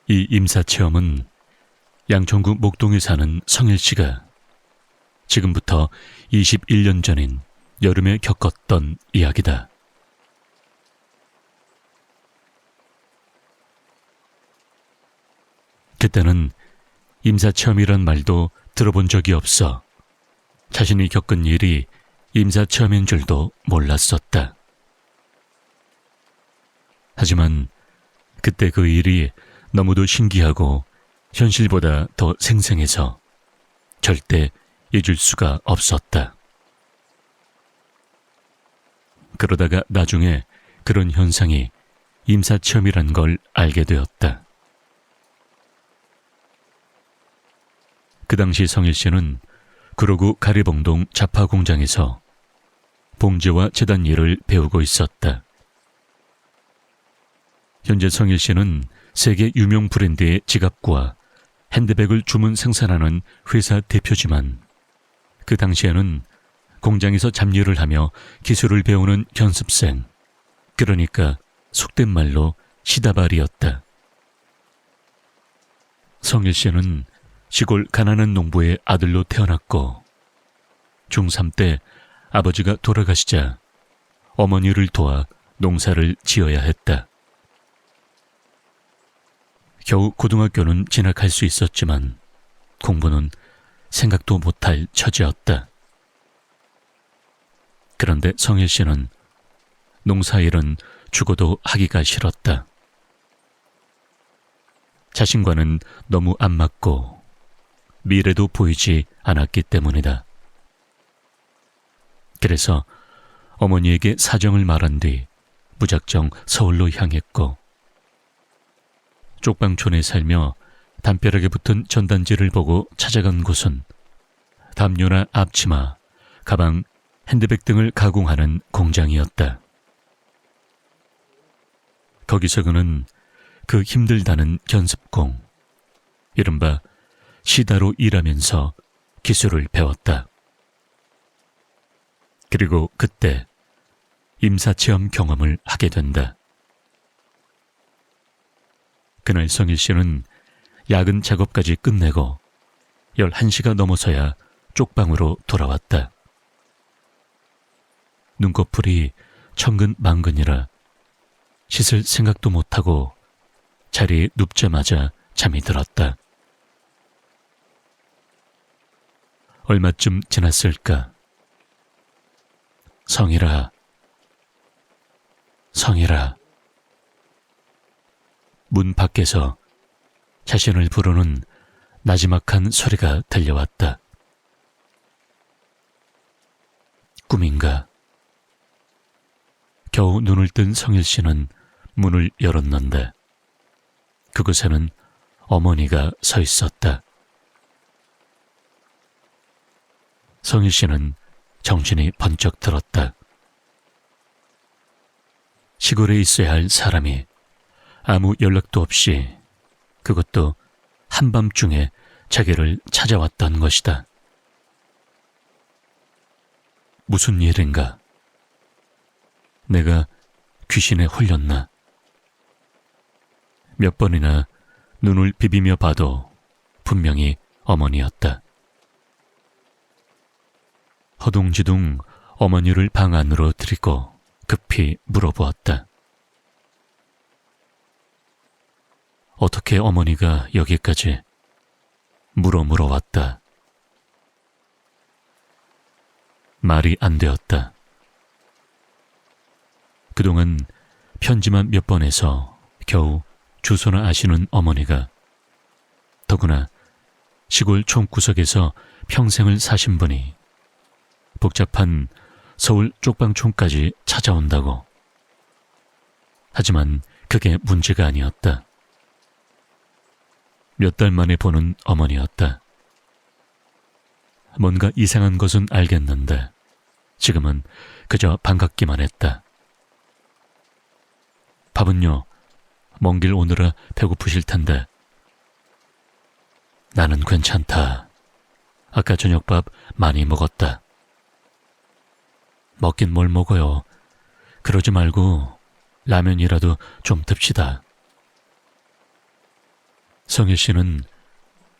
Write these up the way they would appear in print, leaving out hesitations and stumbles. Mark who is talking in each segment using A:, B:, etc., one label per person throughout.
A: 이 임사체험은 양천구 목동에 사는 성일 씨가 지금부터 21년 전인 여름에 겪었던 이야기다. 그때는 임사체험이란 말도 들어본 적이 없어 자신이 겪은 일이 임사체험인 줄도 몰랐었다. 하지만 그때 그 일이 너무도 신기하고 현실보다 더 생생해서 절대 잊을 수가 없었다. 그러다가 나중에 그런 현상이 임사체험이란 걸 알게 되었다. 그 당시 성일 씨는 구로구 가리봉동 자파 공장에서 봉제와 재단 일을 배우고 있었다. 현재 성일 씨는 세계 유명 브랜드의 지갑과 핸드백을 주문 생산하는 회사 대표지만 그 당시에는 공장에서 잡일을 하며 기술을 배우는 견습생, 그러니까 속된 말로 시다발이었다. 성일 씨는 시골 가난한 농부의 아들로 태어났고 중3 때 아버지가 돌아가시자 어머니를 도와 농사를 지어야 했다. 겨우 고등학교는 진학할 수 있었지만 공부는 생각도 못할 처지였다. 그런데 성일 씨는 농사일은 죽어도 하기가 싫었다. 자신과는 너무 안 맞고 미래도 보이지 않았기 때문이다. 그래서 어머니에게 사정을 말한 뒤 무작정 서울로 향했고 쪽방촌에 살며 담벼락에 붙은 전단지를 보고 찾아간 곳은 담요나 앞치마, 가방, 핸드백 등을 가공하는 공장이었다. 거기서 그는 그 힘들다는 견습공, 이른바 시다로 일하면서 기술을 배웠다. 그리고 그때 임사체험 경험을 하게 된다. 그날 성일 씨는 야근 작업까지 끝내고 11시가 넘어서야 쪽방으로 돌아왔다. 눈꺼풀이 천근만근이라 씻을 생각도 못하고 자리에 눕자마자 잠이 들었다. 얼마쯤 지났을까? 성일아, 성일아. 문 밖에서 자신을 부르는 나지막한 소리가 들려왔다. 꿈인가? 겨우 눈을 뜬 성일 씨는 문을 열었는데 그곳에는 어머니가 서 있었다. 성일 씨는 정신이 번쩍 들었다. 시골에 있어야 할 사람이 아무 연락도 없이, 그것도 한밤중에 자기를 찾아왔던 것이다. 무슨 일인가? 내가 귀신에 홀렸나? 몇 번이나 눈을 비비며 봐도 분명히 어머니였다. 허둥지둥 어머니를 방 안으로 들이고 급히 물어보았다. 어떻게 어머니가 여기까지? 물어왔다. 말이 안 되었다. 그동안 편지만 몇 번 해서 겨우 주소나 아시는 어머니가, 더구나 시골 촌구석에서 평생을 사신 분이 복잡한 서울 쪽방촌까지 찾아온다고. 하지만 그게 문제가 아니었다. 몇 달 만에 보는 어머니였다. 뭔가 이상한 것은 알겠는데 지금은 그저 반갑기만 했다. 밥은요? 먼 길 오느라 배고프실 텐데. 나는 괜찮다. 아까 저녁밥 많이 먹었다. 먹긴 뭘 먹어요. 그러지 말고 라면이라도 좀 듭시다. 성일 씨는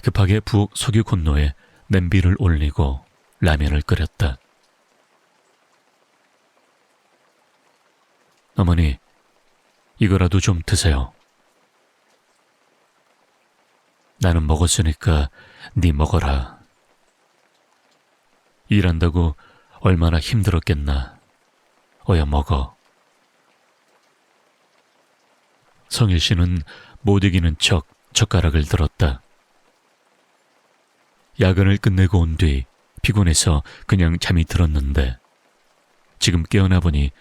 A: 급하게 부엌 석유 콘로에 냄비를 올리고 라면을 끓였다. 어머니, 이거라도 좀 드세요. 나는 먹었으니까 네 먹어라. 일한다고 얼마나 힘들었겠나. 어여 먹어. 성일 씨는 못 이기는 척 젓가락을 들었다. 야근을 끝내고 온 뒤 피곤해서 그냥 잠이 들었는데 지금 깨어나 보니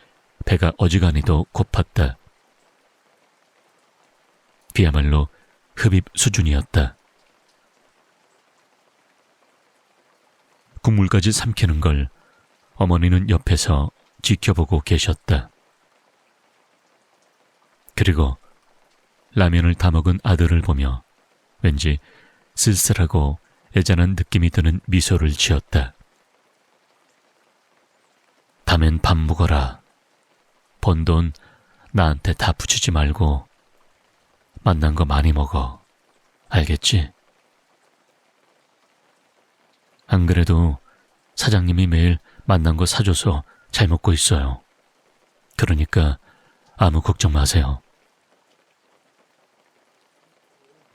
A: 배가 어지간히도 고팠다. 그야말로 흡입 수준이었다. 국물까지 삼키는 걸 어머니는 옆에서 지켜보고 계셨다. 그리고 라면을 다 먹은 아들을 보며 왠지 쓸쓸하고 애잔한 느낌이 드는 미소를 지었다. 다음엔 밥 먹어라. 번 돈 나한테 다 붙이지 말고 만난 거 많이 먹어. 알겠지? 안 그래도 사장님이 매일 만난 거 사줘서 잘 먹고 있어요. 그러니까 아무 걱정 마세요.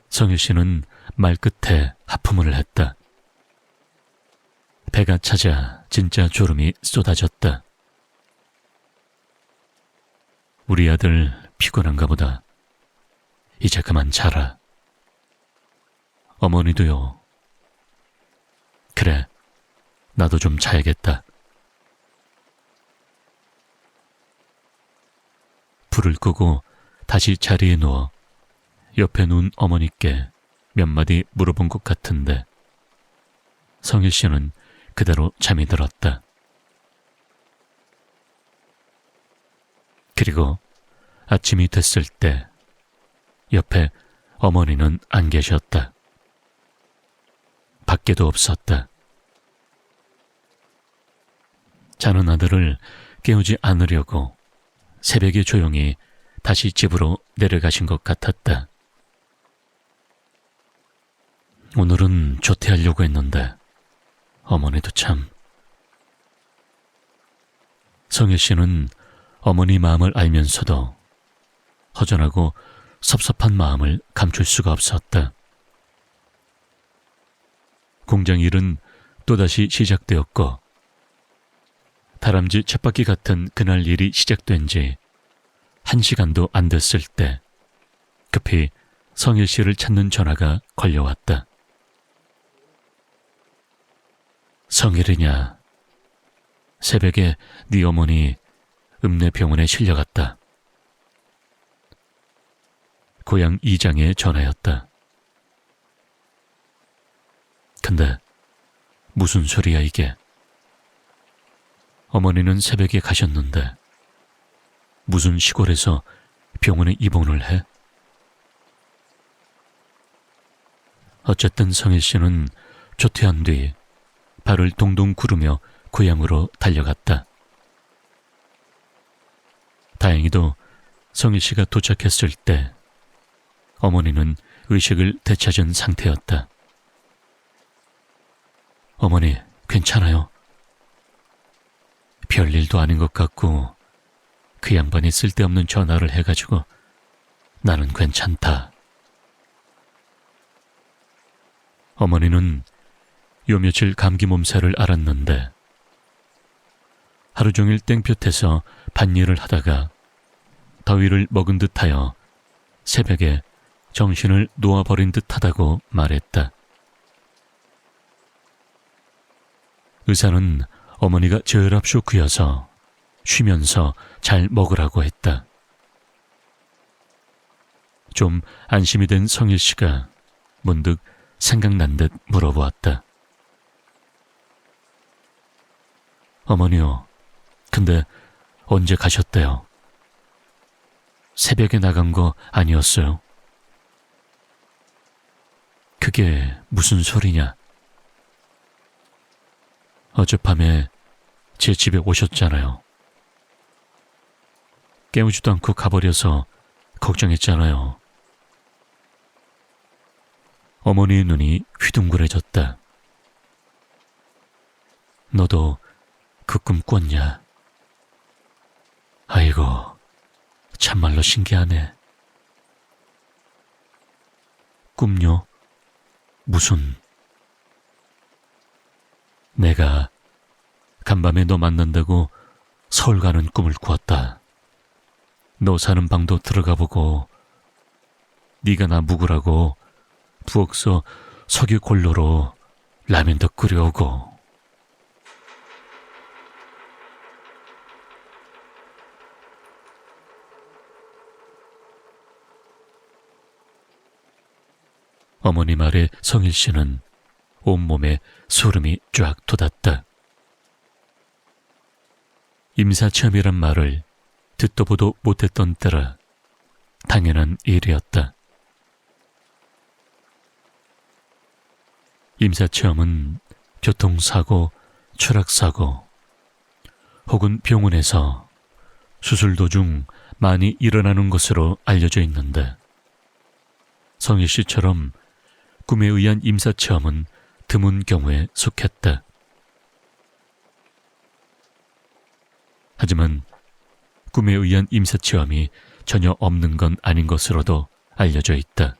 A: 성일 씨는 말끝에 하품을 했다. 배가 차자 진짜 졸음이 쏟아졌다. 우리 아들 피곤한가 보다. 이제 그만 자라. 어머니도요. 그래, 나도 좀 자야겠다. 불을 끄고 다시 자리에 누워 옆에 누운 어머니께 몇 마디 물어본 것 같은데 성일 씨는 그대로 잠이 들었다. 그리고 아침이 됐을 때 옆에 어머니는 안 계셨다. 밖에도 없었다. 자는 아들을 깨우지 않으려고 새벽에 조용히 다시 집으로 내려가신 것 같았다. 오늘은 조퇴하려고 했는데 어머니도 참. 성일 씨는 어머니 마음을 알면서도 허전하고 섭섭한 마음을 감출 수가 없었다. 공장 일은 또다시 시작되었고 다람쥐 쳇바퀴 같은 그날 일이 시작된 지 1시간도 안 됐을 때 급히 성일 씨를 찾는 전화가 걸려왔다. 성일이냐? 새벽에 네 어머니 읍내병원에 실려갔다. 고향 이장의 전화였다. 근데 무슨 소리야 이게? 어머니는 새벽에 가셨는데 무슨 시골에서 병원에 입원을 해? 어쨌든 성일 씨는 조퇴한 뒤 발을 동동 구르며 고향으로 달려갔다. 다행히도 성일 씨가 도착했을 때 어머니는 의식을 되찾은 상태였다. 어머니, 괜찮아요? 별일도 아닌 것 같고 그 양반이 쓸데없는 전화를 해가지고 나는 괜찮다. 어머니는 요 며칠 감기 몸살을 앓았는데 하루 종일 땡볕에서 밭일을 하다가 더위를 먹은 듯하여 새벽에 정신을 놓아버린 듯하다고 말했다. 의사는 어머니가 저혈압 쇼크여서 쉬면서 잘 먹으라고 했다. 좀 안심이 된 성일 씨가 문득 생각난 듯 물어보았다. 어머니요, 근데 언제 가셨대요? 새벽에 나간 거 아니었어요? 그게 무슨 소리냐? 어젯밤에 제 집에 오셨잖아요. 깨우지도 않고 가버려서 걱정했잖아요. 어머니의 눈이 휘둥그레졌다. 너도 그 꿈 꿨냐? 아이고, 참말로 신기하네. 꿈요? 무슨? 내가 간밤에 너 만난다고 서울 가는 꿈을 꾸었다. 너 사는 방도 들어가 보고 네가 나 묵으라고 부엌서 석유 골로로 라면도 끓여오고. 어머니 말에 성일 씨는 온몸에 소름이 쫙 돋았다. 임사체험이란 말을 듣도 보도 못했던 때라 당연한 일이었다. 임사체험은 교통사고, 추락사고 혹은 병원에서 수술 도중 많이 일어나는 것으로 알려져 있는데 성일 씨처럼 꿈에 의한 임사체험은 드문 경우에 속했다. 하지만 꿈에 의한 임사체험이 전혀 없는 건 아닌 것으로도 알려져 있다.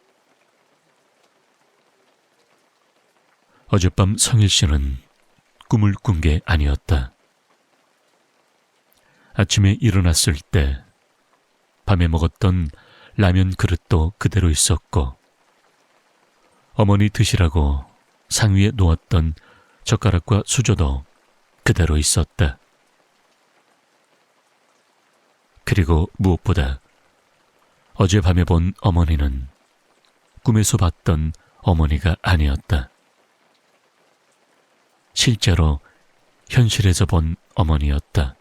A: 어젯밤 성일 씨는 꿈을 꾼 게 아니었다. 아침에 일어났을 때 밤에 먹었던 라면 그릇도 그대로 있었고 어머니 드시라고 상위에 놓았던 젓가락과 수저도 그대로 있었다. 그리고 무엇보다 어젯밤에 본 어머니는 꿈에서 봤던 어머니가 아니었다. 실제로 현실에서 본 어머니였다.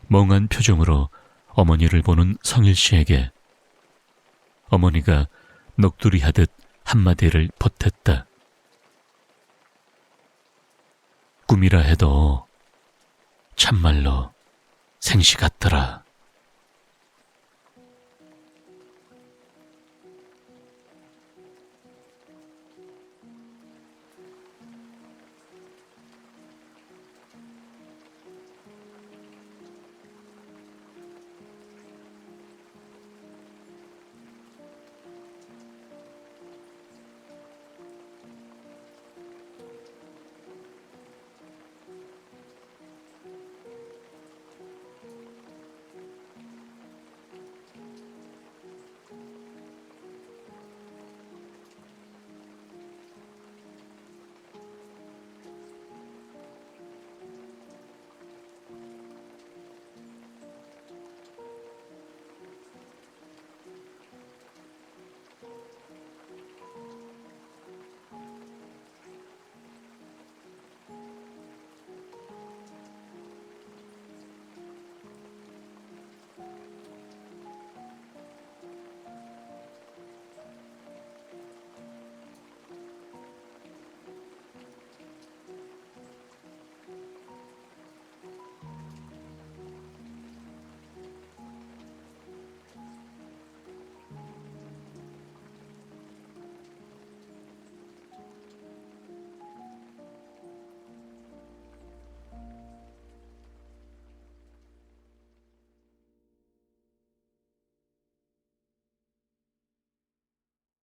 A: 멍한 표정으로 어머니를 보는 성일 씨에게 어머니가 넋두리하듯 한마디를 보탰다. 꿈이라 해도 참말로 생시 같더라.